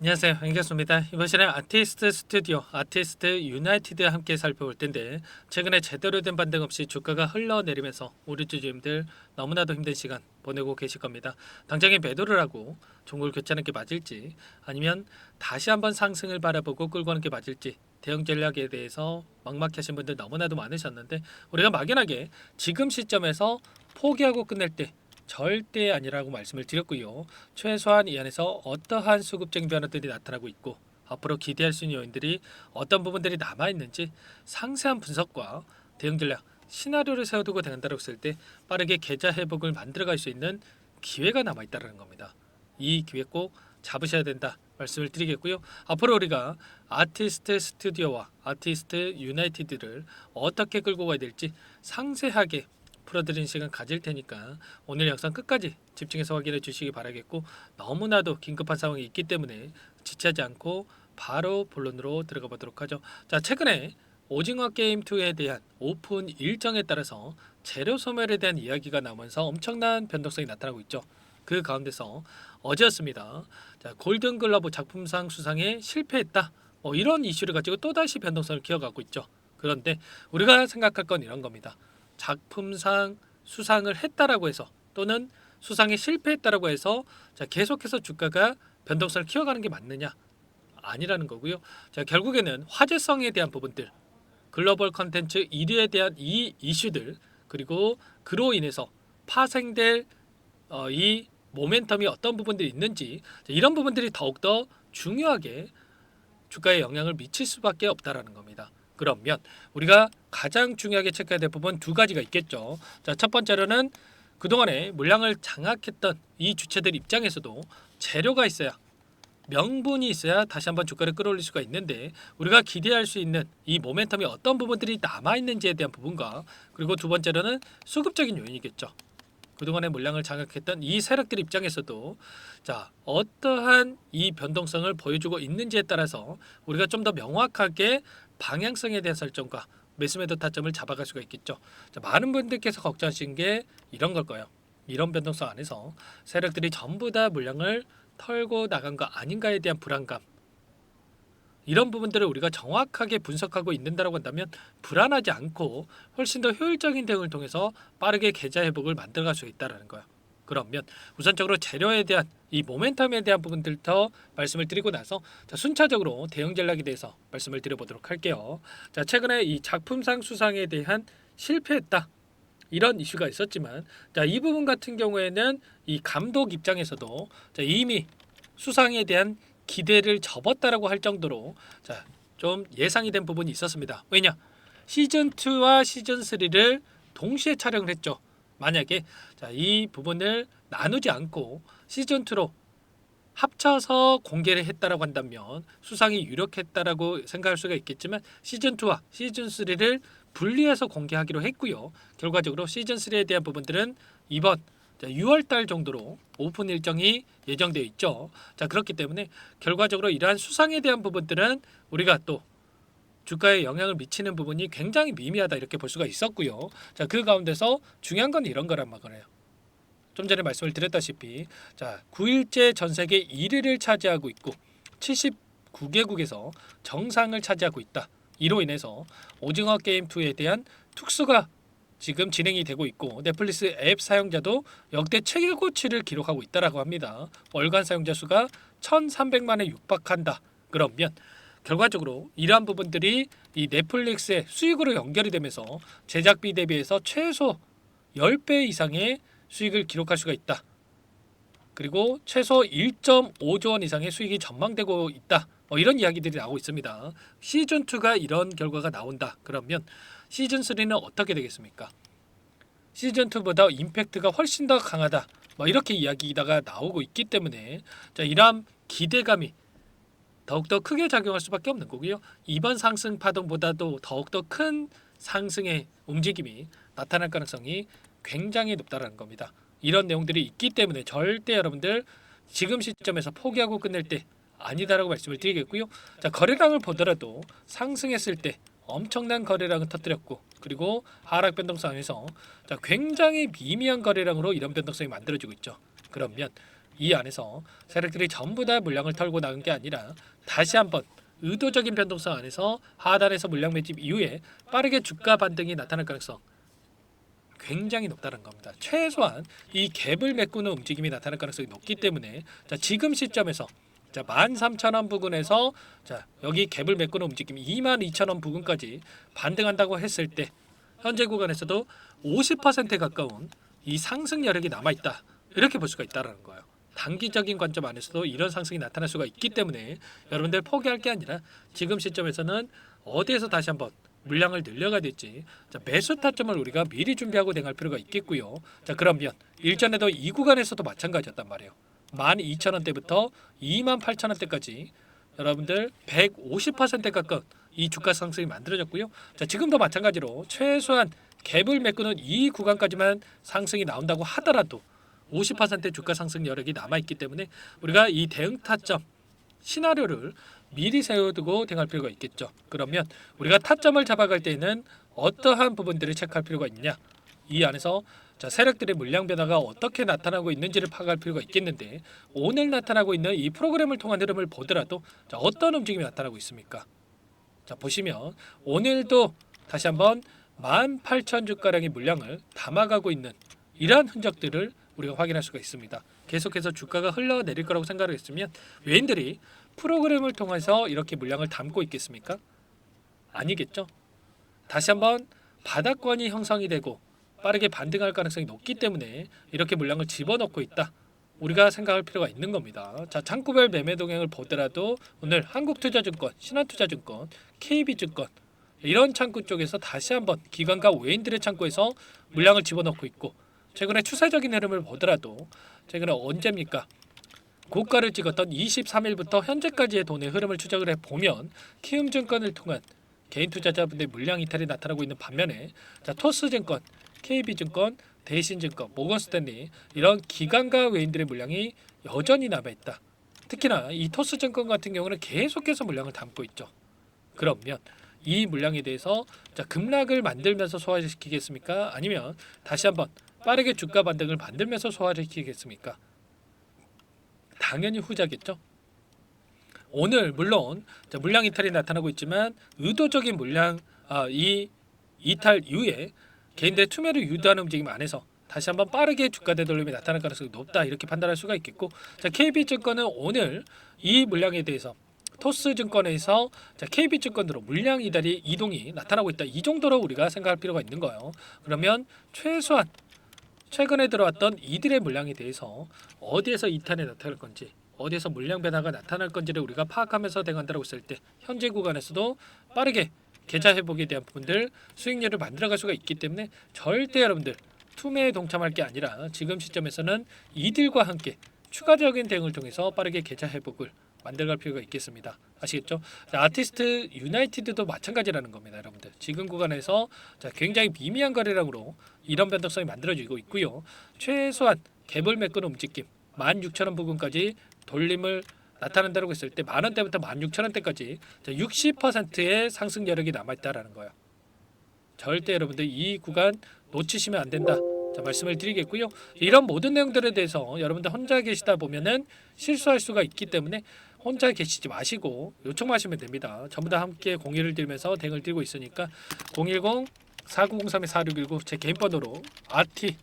안녕하세요, 안경수입니다. 이번 시간에 아티스트 스튜디오, 아티스트 유나이티드 함께 살펴볼 텐데, 최근에 제대로 된 반등 없이 주가가 흘러내리면서 우리 주주님들 너무나도 힘든 시간 보내고 계실 겁니다. 당장에 매도를 하고 종목을 교체하는 게 맞을지, 아니면 다시 한번 상승을 바라보고 끌고 가는 게 맞을지, 대응 전략에 대해서 막막하신 분들 너무나도 많으셨는데, 우리가 막연하게 지금 시점에서 포기하고 끝낼 때 절대 아니라고 말씀을 드렸고요. 최소한 이 안에서 어떠한 수급적인 변화들이 나타나고 있고 앞으로 기대할 수 있는 요인들이 어떤 부분들이 남아 있는지 상세한 분석과 대응 전략, 시나리오를 세워두고 대응한다고 했을 때 빠르게 계좌 회복을 만들어갈 수 있는 기회가 남아 있다는 겁니다. 이 기회 꼭 잡으셔야 된다 말씀을 드리겠고요. 앞으로 우리가 아티스트 스튜디오와 아티스트 유나이티드를 어떻게 끌고 가야 될지 상세하게 풀어드리는 시간 가질 테니까 오늘 영상 끝까지 집중해서 확인해 주시기 바라겠고, 너무나도 긴급한 상황이 있기 때문에 지체하지 않고 바로 본론으로 들어가 보도록 하죠. 자, 최근에 오징어 게임 2에 대한 오픈 일정에 따라서 재료 소멸에 대한 이야기가 나오면서 엄청난 변동성이 나타나고 있죠. 그 가운데서 어제였습니다. 자, 골든글러브 작품상 수상에 실패했다. 이런 이슈를 가지고 또다시 변동성을 키워가고 있죠. 그런데 우리가 생각할 건 이런 겁니다. 작품상 수상을 했다라고 해서 또는 수상에 실패했다라고 해서 자, 계속해서 주가가 변동성을 키워가는 게 맞느냐? 아니라는 거고요. 자, 결국에는 화제성에 대한 부분들, 글로벌 컨텐츠 1위에 대한 이 이슈들, 그리고 그로 인해서 파생될 이 모멘텀이 어떤 부분들이 있는지, 이런 부분들이 더욱더 중요하게 주가에 영향을 미칠 수밖에 없다라는 겁니다. 그러면 우리가 가장 중요하게 체크해야 될 부분 두 가지가 있겠죠. 자, 첫 번째로는 그동안에 물량을 장악했던 이 주체들 입장에서도 재료가 있어야, 명분이 있어야 다시 한번 주가를 끌어올릴 수가 있는데, 우리가 기대할 수 있는 이 모멘텀이 어떤 부분들이 남아 있는지에 대한 부분과, 그리고 두 번째로는 수급적인 요인이겠죠. 그동안의 물량을 장악했던 이 세력들 입장에서도 자, 어떠한 이 변동성을 보여주고 있는지에 따라서 우리가 좀 더 명확하게 방향성에 대한 설정과 매수매도 타점을 잡아갈 수가 있겠죠. 자, 많은 분들께서 걱정하신 게 이런 걸 거예요. 이런 변동성 안에서 세력들이 전부 다 물량을 털고 나간 거 아닌가에 대한 불안감, 이런 부분들을 우리가 정확하게 분석하고 있는다라고 한다면 불안하지 않고 훨씬 더 효율적인 대응을 통해서 빠르게 계좌 회복을 만들어갈 수 있다라는 거예요. 그러면 우선적으로 재료에 대한 이 모멘텀에 대한 부분들부터 말씀을 드리고 나서 자, 순차적으로 대응 전략에 대해서 말씀을 드려보도록 할게요. 자, 최근에 이 작품상 수상에 대한 실패했다, 이런 이슈가 있었지만, 자, 이 부분 같은 경우에는 이 감독 입장에서도 자, 이미 수상에 대한 기대를 접었다라고 할 정도로 자, 좀 예상이 된 부분이 있었습니다. 왜냐? 시즌 2와 시즌 3를 동시에 촬영을 했죠. 만약에 자, 이 부분을 나누지 않고 시즌 2로 합쳐서 공개를 했다라고 한다면 수상이 유력했다라고 생각할 수가 있겠지만, 시즌 2와 시즌 3를 분리해서 공개하기로 했고요. 결과적으로 시즌 3에 대한 부분들은 이번 6월 달 정도로 오픈 일정이 예정되어 있죠. 자, 그렇기 때문에 결과적으로 이러한 수상에 대한 부분들은 우리가 또 주가에 영향을 미치는 부분이 굉장히 미미하다 이렇게 볼 수가 있었고요. 자, 그 가운데서 중요한 건 이런 거란 말이에요. 좀 전에 말씀을 드렸다시피 자, 9일째 전 세계 1위를 차지하고 있고 79개국에서 정상을 차지하고 있다. 이로 인해서 오징어 게임 2에 대한 특수가 지금 진행이 되고 있고, 넷플릭스 앱 사용자도 역대 최고치를 기록하고 있다라고 합니다. 월간 사용자 수가 1,300만에 육박한다. 그러면 결과적으로 이러한 부분들이 이 넷플릭스의 수익으로 연결이 되면서 제작비 대비해서 최소 10배 이상의 수익을 기록할 수가 있다. 그리고 최소 1.5조 원 이상의 수익이 전망되고 있다. 이런 이야기들이 나오고 있습니다. 시즌 2가 이런 결과가 나온다. 그러면 시즌 3는 어떻게 되겠습니까? 시즌 2보다 임팩트가 훨씬 더 강하다. 이렇게 이야기가 나오고 있기 때문에 자, 이러한 기대감이 더욱더 크게 작용할 수밖에 없는 거고요. 이번 상승 파동보다도 더욱더 큰 상승의 움직임이 나타날 가능성이 굉장히 높다는 겁니다. 이런 내용들이 있기 때문에 절대 여러분들 지금 시점에서 포기하고 끝낼 때 아니다라고 말씀을 드리겠고요. 자, 거래량을 보더라도 상승했을 때 엄청난 거래량을 터뜨렸고, 그리고 하락 변동성에서 자, 굉장히 미미한 거래량으로 이런 변동성이 만들어지고 있죠. 그러면 이 안에서 세력들이 전부 다 물량을 털고 나간 게 아니라 다시 한번 의도적인 변동성 안에서 하단에서 물량 매집 이후에 빠르게 주가 반등이 나타날 가능성 굉장히 높다는 겁니다. 최소한 이 갭을 메꾸는 움직임이 나타날 가능성이 높기 때문에 자, 지금 시점에서 자, 13,000원 부근에서 자, 여기 갭을 메꾸는 움직임이 22,000원 부근까지 반등한다고 했을 때 현재 구간에서도 50%에 가까운 이 상승 여력이 남아 있다. 이렇게 볼 수가 있다라는 거예요. 단기적인 관점 안에서도 이런 상승이 나타날 수가 있기 때문에 여러분들 포기할 게 아니라 지금 시점에서는 어디에서 다시 한번 물량을 늘려가야 될지 자, 매수 타점을 우리가 미리 준비하고 대응할 필요가 있겠고요. 자, 그러면 일전에도 이 구간에서도 마찬가지였단 말이에요. 12,000원대부터 28,000원대까지 여러분들 150% 가까운 이 주가 상승이 만들어졌고요. 자, 지금도 마찬가지로 최소한 갭을 메꾸는 이 구간까지만 상승이 나온다고 하더라도 50% 주가 상승 여력이 남아 있기 때문에 우리가 이 대응 타점 시나리오를 미리 세워두고 대응할 필요가 있겠죠. 그러면 우리가 타점을 잡아갈 때에는 어떠한 부분들을 체크할 필요가 있냐? 이 안에서 자, 세력들의 물량 변화가 어떻게 나타나고 있는지를 파악할 필요가 있겠는데 오늘 나타나고 있는 이 프로그램을 통한 흐름을 보더라도 자, 어떤 움직임이 나타나고 있습니까? 자, 보시면 오늘도 다시 한번 18,000주가량의 물량을 담아가고 있는 이러한 흔적들을 우리가 확인할 수가 있습니다. 계속해서 주가가 흘러내릴 거라고 생각을 했으면 외인들이 프로그램을 통해서 이렇게 물량을 담고 있겠습니까? 아니겠죠. 다시 한번 바닥권이 형성이 되고 빠르게 반등할 가능성이 높기 때문에 이렇게 물량을 집어넣고 있다. 우리가 생각할 필요가 있는 겁니다. 자, 창구별 매매 동향을 보더라도 오늘 한국투자증권, 신한투자증권, KB증권 이런 창구 쪽에서 다시 한번 기관과 외인들의 창구에서 물량을 집어넣고 있고 최근에 추세적인 흐름을 보더라도 최근에 언제입니까? 고가를 찍었던 23일부터 현재까지의 돈의 흐름을 추적을 해보면 키움증권을 통한 개인 투자자분들의 물량 이탈이 나타나고 있는 반면에 자, 토스증권, KB증권, 대신증권, 모건스탠리 이런 기관과 외인들의 물량이 여전히 남아있다. 특히나 이 토스증권 같은 경우는 계속해서 물량을 담고 있죠. 그러면 이 물량에 대해서 자, 급락을 만들면서 소화시키겠습니까? 아니면 다시 한번 빠르게 주가 반등을 만들면서 소화시키겠습니까? 당연히 후자겠죠. 오늘 물론 자, 물량 이탈이 나타나고 있지만 의도적인 물량 이 이탈 이후에 개인들의 투매를 유도하는 움직임 안에서 다시 한번 빠르게 주가 되돌림이 나타날 가능성이 높다 이렇게 판단할 수가 있겠고 자, KB증권은 오늘 이 물량에 대해서 토스증권에서 자, KB증권으로 물량 이달이 이동이 나타나고 있다 이 정도로 우리가 생각할 필요가 있는 거예요. 그러면 최소한 최근에 들어왔던 이들의 물량에 대해서 어디에서 이탈이 나타날 건지 어디에서 물량 변화가 나타날 건지를 우리가 파악하면서 대응한다고 했을 때 현재 구간에서도 빠르게 계좌 회복에 대한 부분들 수익률을 만들어갈 수가 있기 때문에 절대 여러분들 투매에 동참할 게 아니라 지금 시점에서는 이들과 함께 추가적인 대응을 통해서 빠르게 계좌 회복을 만들어갈 필요가 있겠습니다. 아시겠죠? 자, 아티스트 유나이티드도 마찬가지라는 겁니다, 여러분들. 지금 구간에서 자, 굉장히 미미한 거래량으로 이런 변동성이 만들어지고 있고요. 최소한 갭을 메꾸는 움직임 16,000원 부근까지 돌림을 나타난다고 했을 때 만원대부터 16,000원대까지 60%의 상승 여력이 남아있다라는 거예요. 절대 여러분들 이 구간 놓치시면 안 된다. 자, 말씀을 드리겠고요. 이런 모든 내용들에 대해서 여러분들 혼자 계시다 보면은 실수할 수가 있기 때문에 혼자 계시지 마시고 요청하시면 됩니다. 전부 다 함께 공유를 드리면서 대응을 드리고 있으니까 010-4903-4619 제 개인 번호로 RT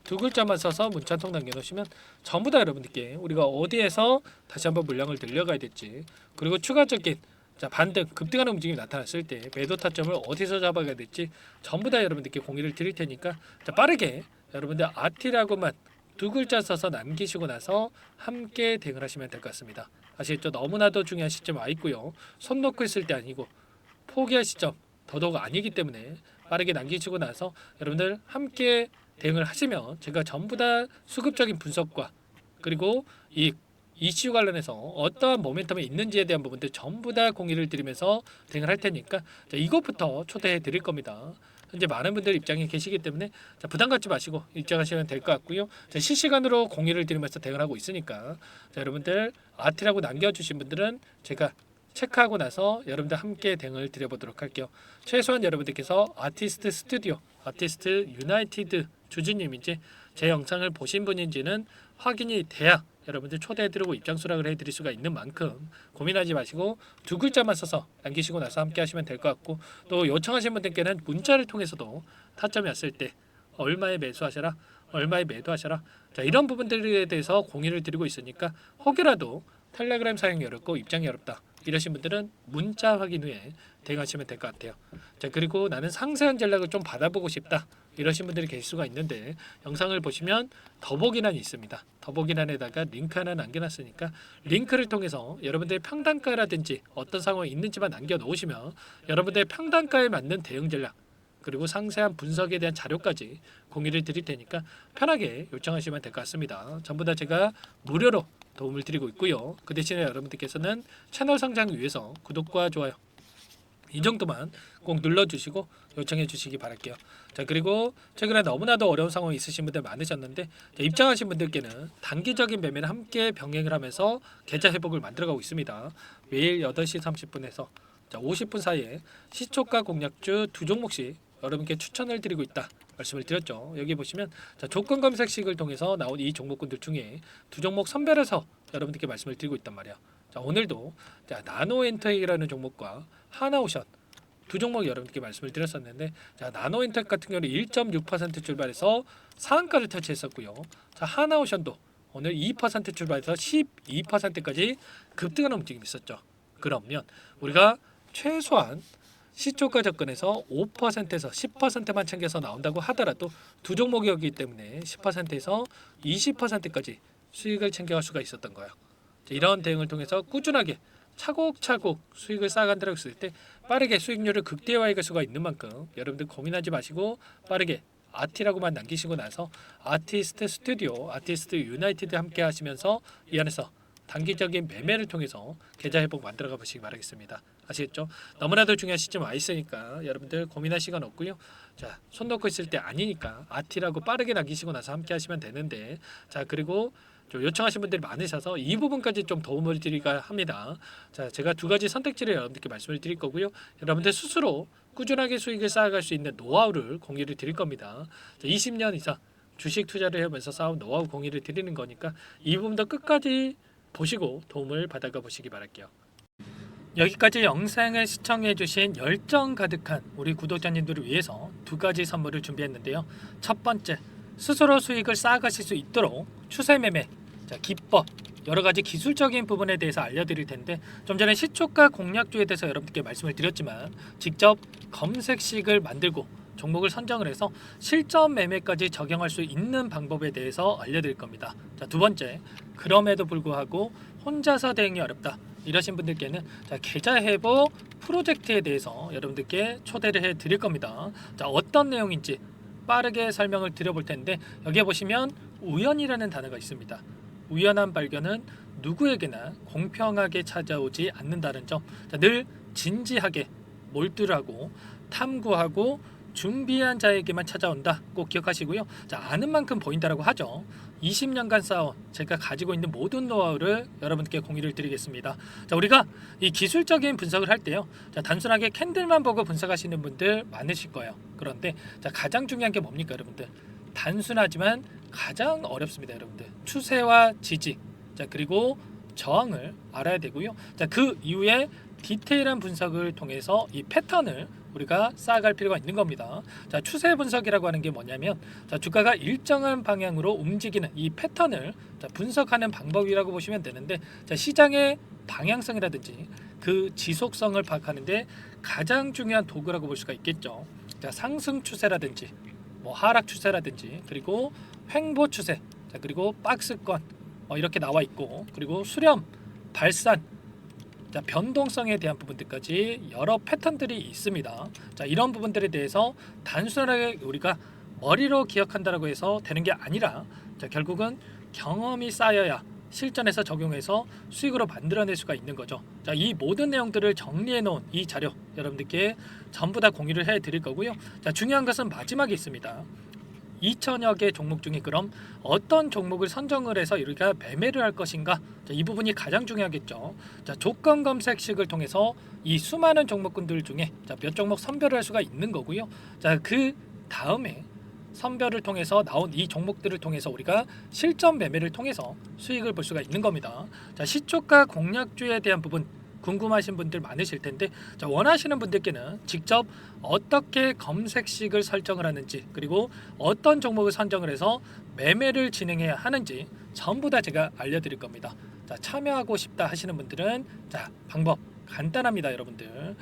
두 글자만 써서 문자 한 통 남겨놓으시면 전부 다 여러분들께 우리가 어디에서 다시 한번 물량을 늘려가야 될지 그리고 추가적인 자, 반등, 급등하는 움직임이 나타났을 때 매도 타점을 어디서 잡아가야 될지 전부 다 여러분들께 공유를 드릴 테니까 자, 빠르게 여러분들 RT라고만 두 글자 써서 남기시고 나서 함께 대응을 하시면 될 것 같습니다. 아시겠죠? 너무나도 중요한 시점 와 있고요. 손 놓고 있을 때 아니고 포기할 시점 더더욱 아니기 때문에 빠르게 남기시고 나서 여러분들 함께 대응을 하시면 제가 전부 다 수급적인 분석과 그리고 이 이슈 관련해서 어떠한 모멘텀이 있는지에 대한 부분들 전부 다 공유를 드리면서 대응을 할 테니까 자, 이것부터 초대해 드릴 겁니다. 현재 많은 분들 입장에 계시기 때문에 자, 부담 갖지 마시고 입장하시면 될 것 같고요. 자, 실시간으로 공유를 드리면서 대응을 하고 있으니까 자, 여러분들 아티라고 남겨주신 분들은 제가 체크하고 나서 여러분들 함께 대응을 드려보도록 할게요. 최소한 여러분들께서 아티스트 스튜디오, 아티스트 유나이티드 주주님인지 제 영상을 보신 분인지는 확인이 돼야 여러분들 초대해드리고 입장 수락을 해드릴 수가 있는 만큼 고민하지 마시고 두 글자만 써서 남기시고 나서 함께 하시면 될 것 같고, 또 요청하신 분들께는 문자를 통해서도 타점이 왔을 때 얼마에 매수하셔라, 얼마에 매도하셔라, 자 이런 부분들에 대해서 공유를 드리고 있으니까 혹여라도 텔레그램 사용이 어렵고 입장이 어렵다 이러신 분들은 문자 확인 후에 대응하시면 될 것 같아요. 자 그리고 나는 상세한 전략을 좀 받아보고 싶다 이러신 분들이 계실 수가 있는데, 영상을 보시면 더보기란이 있습니다. 더보기란에다가 링크 하나 남겨놨으니까 링크를 통해서 여러분들의 평단가라든지 어떤 상황이 있는지만 남겨놓으시면 여러분들의 평단가에 맞는 대응 전략 그리고 상세한 분석에 대한 자료까지 공유를 드릴 테니까 편하게 요청하시면 될 것 같습니다. 전부 다 제가 무료로 도움을 드리고 있고요. 그 대신에 여러분들께서는 채널 성장을 위해서 구독과 좋아요 이 정도만 꼭 눌러주시고 요청해 주시기 바랄게요. 자 그리고 최근에 너무나도 어려운 상황이 있으신 분들 많으셨는데, 입장하신 분들께는 단기적인 매매를 함께 병행을 하면서 계좌 회복을 만들어가고 있습니다. 매일 8시 30분에서 50분 사이에 시초가 공략주 두 종목씩 여러분께 추천을 드리고 있다 말씀을 드렸죠. 여기 보시면 조건 검색식을 통해서 나온 이 종목군들 중에 두 종목 선별해서 여러분들께 말씀을 드리고 있단 말이에요. 자 오늘도 나노엔터이라는 종목과 하나오션 두 종목 여러분께 말씀을 드렸었는데, 자 나노엔텍 같은 경우는 1.6% 출발해서 상한가를 터치했었고요. 자 하나오션도 오늘 2% 출발해서 12%까지 급등하는 움직임이 있었죠. 그러면 우리가 최소한 시초가 접근해서 5%에서 10%만 챙겨서 나온다고 하더라도 두 종목이었기 때문에 10%에서 20%까지 수익을 챙겨갈 수가 있었던 거예요. 이런 대응을 통해서 꾸준하게 차곡차곡 수익을 쌓아간다고 했을 때 빠르게 수익률을 극대화할 수가 있는 만큼 여러분들 고민하지 마시고 빠르게 아티라고만 남기시고 나서 아티스트 스튜디오, 아티스트 유나이티드 함께 하시면서 이 안에서 단기적인 매매를 통해서 계좌 회복 만들어가 보시기 바라겠습니다. 아시겠죠? 너무나도 중요한 시점 와 있으니까 여러분들 고민할 시간 없고요. 자, 손 놓고 있을 때 아니니까 아티라고 빠르게 남기시고 나서 함께 하시면 되는데, 자 그리고 좀 요청하신 분들이 많으셔서 이 부분까지 좀 도움을 드리가 합니다. 자, 제가 두 가지 선택지를 여러분들께 말씀을 드릴 거고요. 여러분들 스스로 꾸준하게 수익을 쌓아갈 수 있는 노하우를 공유를 드릴 겁니다. 자, 20년 이상 주식 투자를 하면서 쌓은 노하우 공유를 드리는 거니까 이 부분도 끝까지 보시고 도움을 받아가 보시기 바랄게요. 여기까지 영상을 시청해주신 열정 가득한 우리 구독자님들을 위해서 두 가지 선물을 준비했는데요. 첫 번째, 스스로 수익을 쌓아가실 수 있도록 추세 매매 기법, 여러 가지 기술적인 부분에 대해서 알려드릴 텐데, 좀 전에 시초가 공략주에 대해서 여러분들께 말씀을 드렸지만 직접 검색식을 만들고 종목을 선정을 해서 실전 매매까지 적용할 수 있는 방법에 대해서 알려드릴 겁니다. 자, 두 번째, 그럼에도 불구하고 혼자서 대응이 어렵다 이러신 분들께는 계좌 회복 프로젝트에 대해서 여러분들께 초대를 해 드릴 겁니다. 자, 어떤 내용인지 빠르게 설명을 드려볼 텐데, 여기에 보시면 우연이라는 단어가 있습니다. 우연한 발견은 누구에게나 공평하게 찾아오지 않는다는 점, 늘 진지하게 몰두를 하고 탐구하고 준비한 자에게만 찾아온다 꼭 기억하시고요. 자, 아는 만큼 보인다라고 하죠. 20년간 쌓아온 제가 가지고 있는 모든 노하우를 여러분께 공유를 드리겠습니다. 자, 우리가 이 기술적인 분석을 할 때요, 자, 단순하게 캔들만 보고 분석하시는 분들 많으실 거예요. 그런데 자, 가장 중요한 게 뭡니까 여러분들? 단순하지만 가장 어렵습니다. 여러분들, 추세와 지지, 자 그리고 저항을 알아야 되고요. 자, 그 이후에 디테일한 분석을 통해서 이 패턴을 우리가 쌓아갈 필요가 있는 겁니다. 자, 추세 분석이라고 하는 게 뭐냐면, 자, 주가가 일정한 방향으로 움직이는 이 패턴을 분석하는 방법이라고 보시면 되는데, 자, 시장의 방향성이라든지 그 지속성을 파악하는데 가장 중요한 도구라고 볼 수가 있겠죠. 자, 상승 추세라든지 하락 추세라든지, 그리고 횡보 추세, 자, 그리고 박스권 이렇게 나와 있고, 그리고 수렴, 발산, 자, 변동성에 대한 부분들까지 여러 패턴들이 있습니다. 자, 이런 부분들에 대해서 단순하게 우리가 머리로 기억한다라고 해서 되는 게 아니라, 자, 결국은 경험이 쌓여야 실전에서 적용해서 수익으로 만들어낼 수가 있는 거죠. 자, 이 모든 내용들을 정리해 놓은 이 자료 여러분들께 전부 다 공유를 해 드릴 거고요. 자, 중요한 것은 마지막에 있습니다. 2천여 개 종목 중에 그럼 어떤 종목을 선정을 해서 우리가 매매를 할 것인가? 자, 이 부분이 가장 중요하겠죠. 자, 조건 검색식을 통해서 이 수많은 종목군들 중에 몇 종목 선별을 할 수가 있는 거고요. 자, 그 다음에 선별을 통해서 나온 이 종목들을 통해서 우리가 실전 매매를 통해서 수익을 볼 수가 있는 겁니다. 자, 시초가 공략주에 대한 부분 궁금하신 분들 많으실 텐데, 자, 원하시는 분들께는 직접 어떻게 검색식을 설정을 하는지, 그리고 어떤 종목을 선정을 해서 매매를 진행해야 하는지 전부 다 제가 알려드릴 겁니다. 자, 참여하고 싶다 하시는 분들은 자, 방법 간단합니다, 여러분들.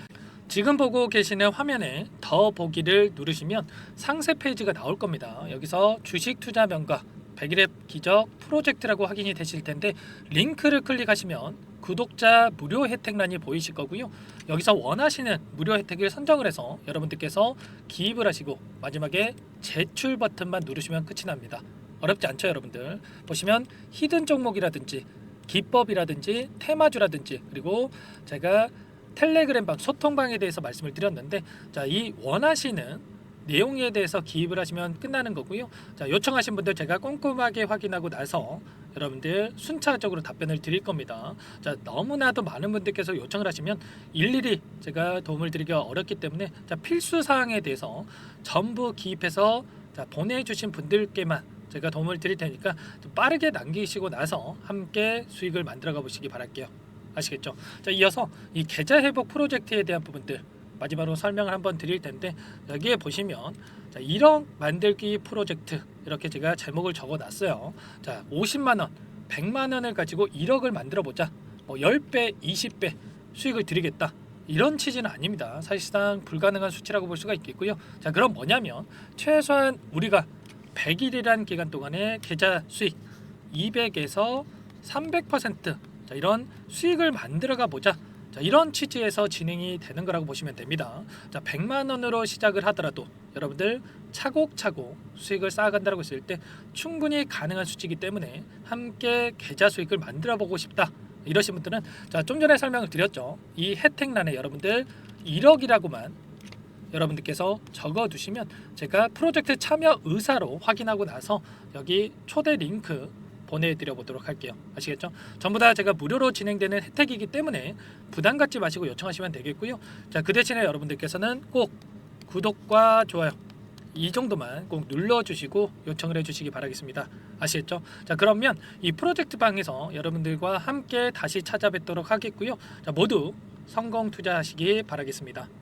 지금 보고 계시는 화면에 더 보기를 누르시면 상세 페이지가 나올 겁니다. 여기서 주식 투자 명가 100일의 기적 프로젝트라고 확인이 되실 텐데, 링크를 클릭하시면 구독자 무료 혜택란이 보이실 거고요. 여기서 원하시는 무료 혜택을 선정을 해서 여러분들께서 기입을 하시고 마지막에 제출 버튼만 누르시면 끝이 납니다. 어렵지 않죠, 여러분들. 보시면 히든 종목이라든지 기법이라든지 테마주라든지, 그리고 제가 텔레그램방 소통방에 대해서 말씀을 드렸는데, 자, 이 원하시는 내용에 대해서 기입을 하시면 끝나는 거고요. 자, 요청하신 분들 제가 꼼꼼하게 확인하고 나서 여러분들 순차적으로 답변을 드릴 겁니다. 자, 너무나도 많은 분들께서 요청을 하시면 일일이 제가 도움을 드리기가 어렵기 때문에, 자, 필수 사항에 대해서 전부 기입해서 자, 보내주신 분들께만 제가 도움을 드릴 테니까 좀 빠르게 남기시고 나서 함께 수익을 만들어가 보시기 바랄게요. 아시겠죠? 자, 이어서 이 계좌 회복 프로젝트에 대한 부분들 마지막으로 설명을 한번 드릴 텐데, 여기에 보시면 자, 1억 만들기 프로젝트 이렇게 제가 제목을 적어 놨어요. 자, 50만 원, 100만 원을 가지고 1억을 만들어 보자. 뭐 10배, 20배 수익을 드리겠다. 이런 취지는 아닙니다. 사실상 불가능한 수치라고 볼 수가 있겠고요. 자, 그럼 뭐냐면 최소한 우리가 100일이란 기간 동안에 계좌 수익 200에서 300% 자, 이런 수익을 만들어가 보자. 자, 이런 취지에서 진행이 되는 거라고 보시면 됩니다. 자, 100만 원으로 시작을 하더라도 여러분들 차곡차곡 수익을 쌓아간다고 했을 때 충분히 가능한 수치이기 때문에 함께 계좌 수익을 만들어 보고 싶다 이러신 분들은, 자, 좀 전에 설명을 드렸죠. 이 혜택란에 여러분들 1억이라고만 여러분들께서 적어 두시면 제가 프로젝트 참여 의사로 확인하고 나서 여기 초대 링크 보내드려 보도록 할게요. 아시겠죠? 전부 다 제가 무료로 진행되는 혜택이기 때문에 부담 갖지 마시고 요청하시면 되겠고요. 자, 그 대신에 여러분들께서는 꼭 구독과 좋아요 이 정도만 꼭 눌러주시고 요청을 해주시기 바라겠습니다. 아시겠죠? 자, 그러면 이 프로젝트 방에서 여러분들과 함께 다시 찾아뵙도록 하겠고요. 자, 모두 성공 투자하시기 바라겠습니다.